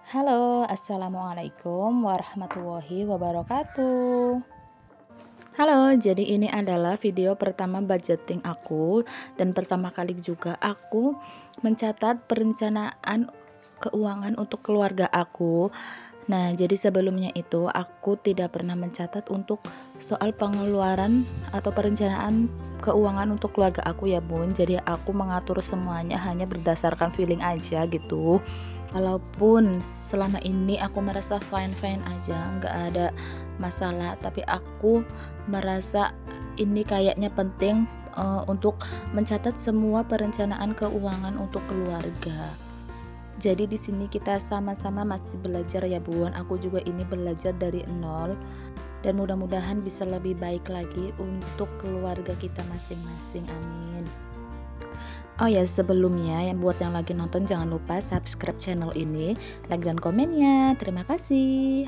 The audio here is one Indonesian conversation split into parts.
Halo, assalamualaikum warahmatullahi wabarakatuh. Halo, jadi ini adalah video pertama budgeting aku, dan pertama kali juga aku mencatat perencanaan keuangan untuk keluarga aku. Nah, jadi sebelumnya itu aku tidak pernah mencatat untuk soal pengeluaran atau perencanaan keuangan untuk keluarga aku ya Bun. Jadi aku mengatur semuanya hanya berdasarkan feeling aja gitu. Walaupun selama ini aku merasa fine-fine aja, nggak ada masalah, tapi aku merasa ini kayaknya penting untuk mencatat semua perencanaan keuangan untuk keluarga. Jadi di sini kita sama-sama masih belajar ya Bun. Aku juga ini belajar dari nol, dan mudah-mudahan bisa lebih baik lagi untuk keluarga kita masing-masing. Amin. Oh ya, sebelumnya buat yang lagi nonton jangan lupa subscribe channel ini, like dan komennya. Terima kasih.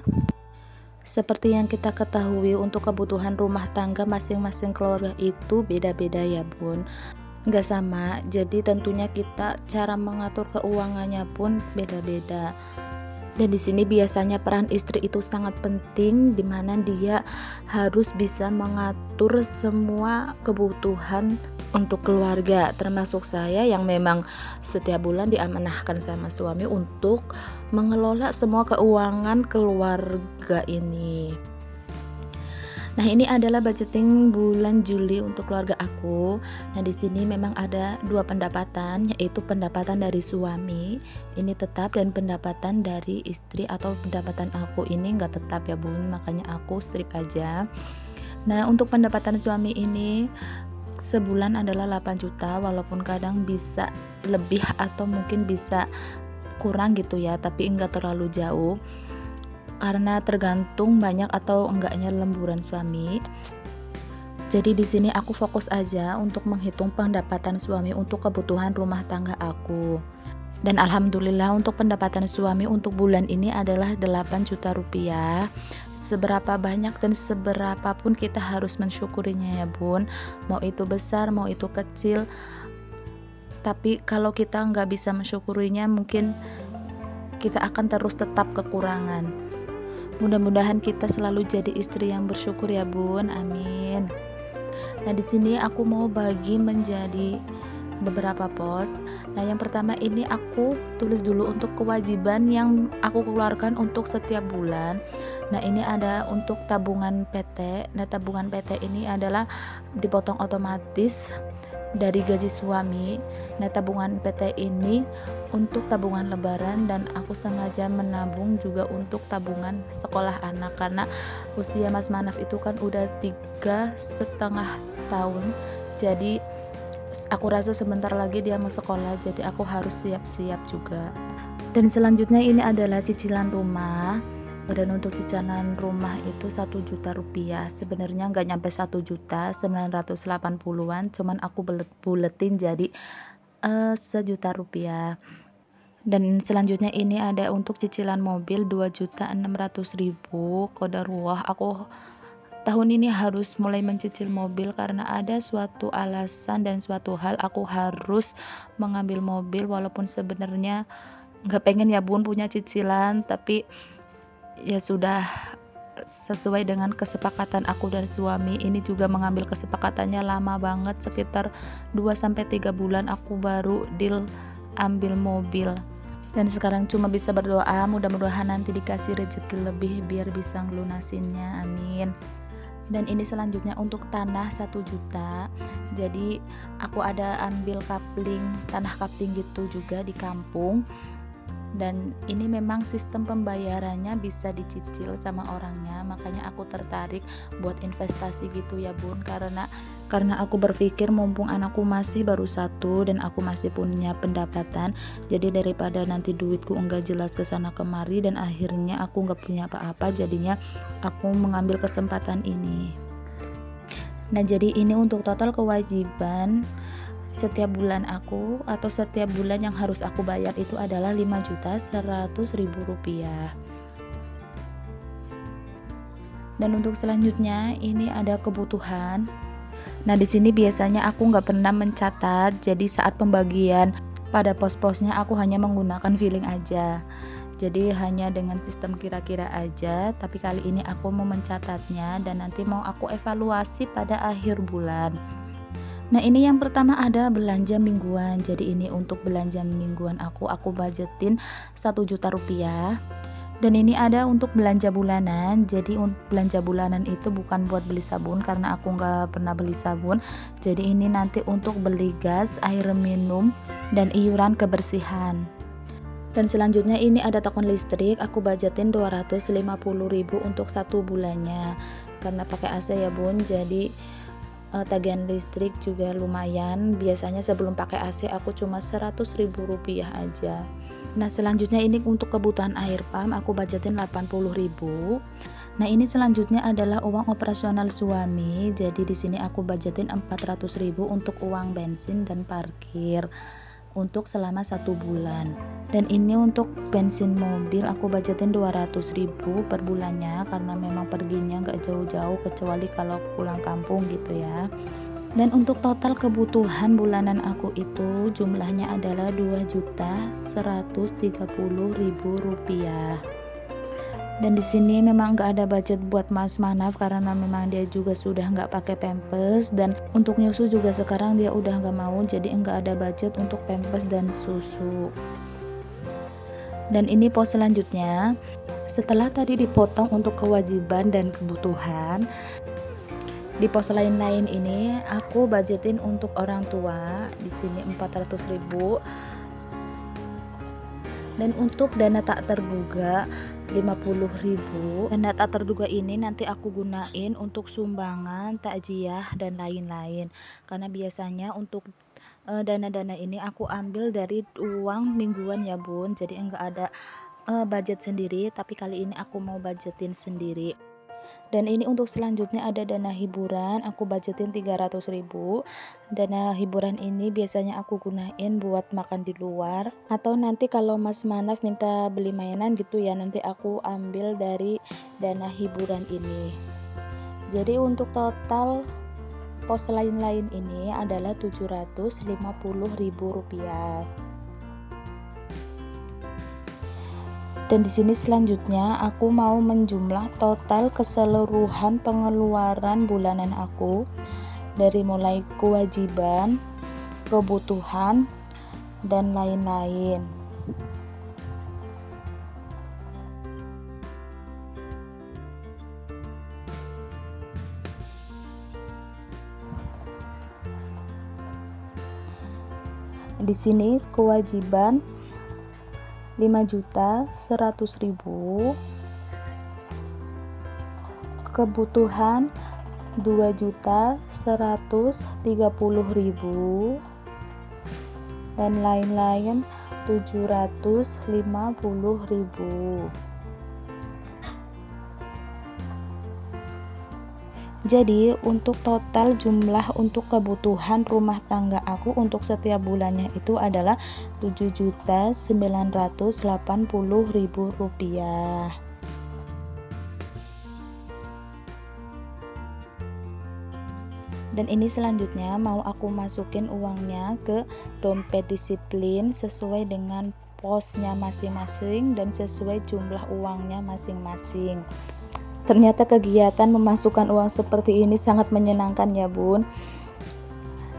Seperti yang kita ketahui, untuk kebutuhan rumah tangga masing-masing keluarga itu beda-beda ya Bun, nggak sama. Jadi tentunya kita cara mengatur keuangannya pun beda-beda. Dan di sini biasanya peran istri itu sangat penting, di mana dia harus bisa mengatur semua kebutuhan untuk keluarga, termasuk saya yang memang setiap bulan diamanahkan sama suami untuk mengelola semua keuangan keluarga ini. Nah, ini adalah budgeting bulan Juli untuk keluarga aku. Nah, di sini memang ada dua pendapatan, yaitu pendapatan dari suami, ini tetap, dan pendapatan dari istri atau pendapatan aku ini nggak tetap ya Bun, makanya aku strip aja. Nah, untuk pendapatan suami ini sebulan adalah 8 juta, walaupun kadang bisa lebih atau mungkin bisa kurang gitu ya, tapi enggak terlalu jauh, karena tergantung banyak atau enggaknya lemburan suami. Jadi di sini aku fokus aja untuk menghitung pendapatan suami untuk kebutuhan rumah tangga aku. Dan alhamdulillah untuk pendapatan suami untuk bulan ini adalah 8 juta rupiah. Seberapa banyak dan seberapa pun kita harus mensyukurinya ya Bun. Mau itu besar, mau itu kecil. Tapi kalau kita nggak bisa mensyukurinya, mungkin kita akan terus tetap kekurangan. Mudah-mudahan kita selalu jadi istri yang bersyukur ya Bun, amin. Nah, di sini aku mau bagi menjadi beberapa pos. Nah, yang pertama ini aku tulis dulu untuk kewajiban yang aku keluarkan untuk setiap bulan. Nah, ini ada untuk tabungan PT. Nah, tabungan PT ini adalah dipotong otomatis dari gaji suami. Nah, tabungan PT ini untuk tabungan lebaran, dan aku sengaja menabung juga untuk tabungan sekolah anak, karena usia Mas Manaf itu kan udah 3,5 tahun. Jadi aku rasa sebentar lagi dia mau sekolah, jadi aku harus siap-siap juga. Dan selanjutnya ini adalah cicilan rumah. Dan untuk cicilan rumah itu 1 juta rupiah. Sebenarnya nggak nyampe 1 juta, 980-an, cuman aku buletin jadi 1 juta rupiah. Dan selanjutnya ini ada untuk cicilan mobil 2.600.000. Qadarullah, aku tahun ini harus mulai mencicil mobil karena ada suatu alasan dan suatu hal aku harus mengambil mobil, walaupun sebenarnya nggak pengen ya Bun punya cicilan, tapi ya sudah, sesuai dengan kesepakatan aku dan suami. Ini juga mengambil kesepakatannya lama banget, sekitar 2-3 bulan aku baru deal ambil mobil. Dan sekarang cuma bisa berdoa, mudah-mudahan nanti dikasih rezeki lebih biar bisa ngelunasinnya, amin. Dan ini selanjutnya untuk tanah 1 juta. Jadi aku ada ambil kapling, tanah kapling gitu juga di kampung. Dan ini memang sistem pembayarannya bisa dicicil sama orangnya, makanya aku tertarik buat investasi gitu ya Bun, karena aku berpikir mumpung anakku masih baru 1 dan aku masih punya pendapatan, jadi daripada nanti duitku enggak jelas kesana kemari dan akhirnya aku enggak punya apa-apa, jadinya aku mengambil kesempatan ini. Nah, jadi ini untuk total kewajiban setiap bulan aku, atau setiap bulan yang harus aku bayar itu adalah 5.100.000 rupiah. Dan untuk selanjutnya ini ada kebutuhan. Nah, di sini biasanya aku nggak pernah mencatat, jadi saat pembagian pada pos-posnya aku hanya menggunakan feeling aja. Jadi hanya dengan sistem kira-kira aja, tapi kali ini aku mau mencatatnya dan nanti mau aku evaluasi pada akhir bulan. Nah, ini yang pertama ada belanja mingguan. Jadi ini untuk belanja mingguan aku budgetin 1 juta rupiah. Dan ini ada untuk belanja bulanan. Jadi untuk belanja bulanan itu bukan buat beli sabun karena aku nggak pernah beli sabun. Jadi ini nanti untuk beli gas, air minum, dan iuran kebersihan. Dan selanjutnya ini ada token listrik, aku budgetin 250.000 untuk 1 bulannya. Karena pakai AC ya bun, jadi tagihan listrik juga lumayan. Biasanya sebelum pakai AC aku cuma 100.000 rupiah aja. Nah, selanjutnya ini untuk kebutuhan air pump aku budgetin 80.000. Nah, ini selanjutnya adalah uang operasional suami. Jadi di sini aku budgetin 400.000 untuk uang bensin dan parkir untuk selama 1 bulan. Dan ini untuk bensin mobil aku budgetin 200.000 per bulannya karena memang perginya nggak jauh-jauh kecuali kalau pulang kampung gitu ya. Dan untuk total kebutuhan bulanan aku itu jumlahnya adalah 2.130.000 rupiah. Dan di sini memang nggak ada budget buat Mas Manaf karena memang dia juga sudah nggak pakai pampers, dan untuk nyusu juga sekarang dia udah nggak mau, jadi nggak ada budget untuk pampers dan susu. Dan ini pos selanjutnya, setelah tadi dipotong untuk kewajiban dan kebutuhan, di pos lain-lain ini aku budgetin untuk orang tua di sini 400.000. Dan untuk dana tak terduga 50.000. Dana tak terduga ini nanti aku gunain untuk sumbangan, takjiah, dan lain-lain. Karena biasanya untuk dana-dana ini aku ambil dari uang mingguan ya bun. Jadi enggak ada budget sendiri, tapi kali ini aku mau budgetin sendiri. Dan ini untuk selanjutnya ada dana hiburan, aku budgetin 300.000. Dana hiburan ini biasanya aku gunain buat makan di luar, atau nanti kalau Mas Manaf minta beli mainan gitu ya, nanti aku ambil dari dana hiburan ini. Jadi untuk total pos lain-lain ini adalah 750.000 rupiah. Dan di sini selanjutnya aku mau menjumlah total keseluruhan pengeluaran bulanan aku dari mulai kewajiban, kebutuhan, dan lain-lain. Di sini kewajiban 5.100.000, kebutuhan 2.130.000, dan lain-lain 750.000. Jadi untuk total jumlah untuk kebutuhan rumah tangga aku untuk setiap bulannya itu adalah 7.980.000 rupiah. Dan ini selanjutnya mau aku masukin uangnya ke dompet disiplin sesuai dengan posnya masing-masing dan sesuai jumlah uangnya masing-masing. Ternyata kegiatan memasukkan uang seperti ini sangat menyenangkan ya bun.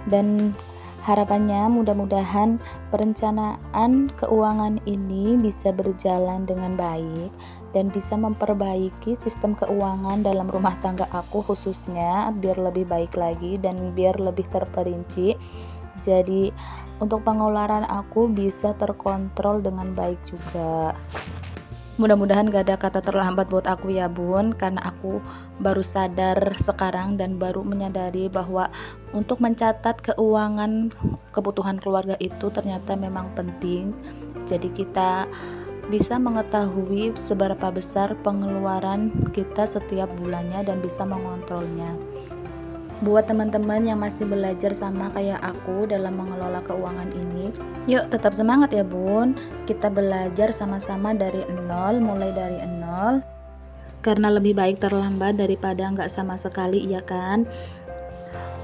Dan harapannya mudah-mudahan perencanaan keuangan ini bisa berjalan dengan baik dan bisa memperbaiki sistem keuangan dalam rumah tangga aku khususnya biar lebih baik lagi dan biar lebih terperinci. Jadi untuk pengeluaran aku bisa terkontrol dengan baik juga. Mudah-mudahan gak ada kata terlambat buat aku ya bun, karena aku baru sadar sekarang dan baru menyadari bahwa untuk mencatat keuangan kebutuhan keluarga itu ternyata memang penting. Jadi kita bisa mengetahui seberapa besar pengeluaran kita setiap bulannya dan bisa mengontrolnya. Buat teman-teman yang masih belajar sama kayak aku dalam mengelola keuangan ini, yuk tetap semangat ya bun. Kita belajar sama-sama dari nol, mulai dari nol. Karena lebih baik terlambat daripada nggak sama sekali, iya kan?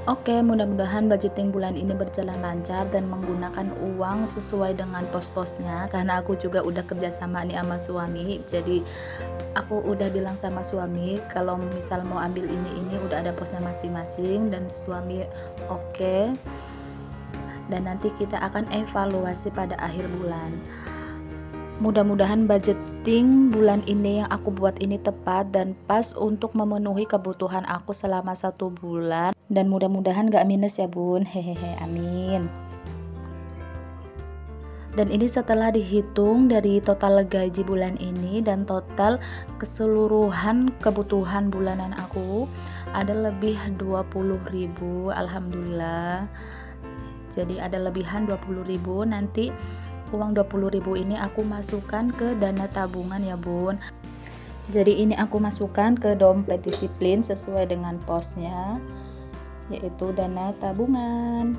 Oke, mudah-mudahan budgeting bulan ini berjalan lancar dan menggunakan uang sesuai dengan pos-posnya, karena aku juga udah kerja sama nih sama suami. Jadi aku udah bilang sama suami kalau misal mau ambil ini udah ada posnya masing-masing, dan suami oke. Dan nanti kita akan evaluasi pada akhir bulan. Mudah-mudahan budgeting bulan ini yang aku buat ini tepat dan pas untuk memenuhi kebutuhan aku selama 1 bulan, dan mudah-mudahan gak minus ya bun, hehehe, amin. Dan ini setelah dihitung dari total gaji bulan ini dan total keseluruhan kebutuhan bulanan aku ada lebih 20.000, alhamdulillah. Jadi ada lebihan 20.000, nanti uang 20.000 ini aku masukkan ke dana tabungan ya bun. Jadi ini aku masukkan ke dompet disiplin sesuai dengan posnya, yaitu dana tabungan.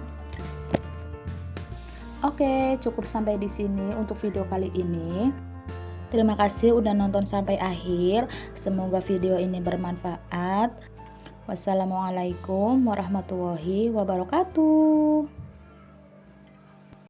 Oke, cukup sampai di sini untuk video kali ini. Terima kasih udah nonton sampai akhir. Semoga video ini bermanfaat. Wassalamualaikum warahmatullahi wabarakatuh.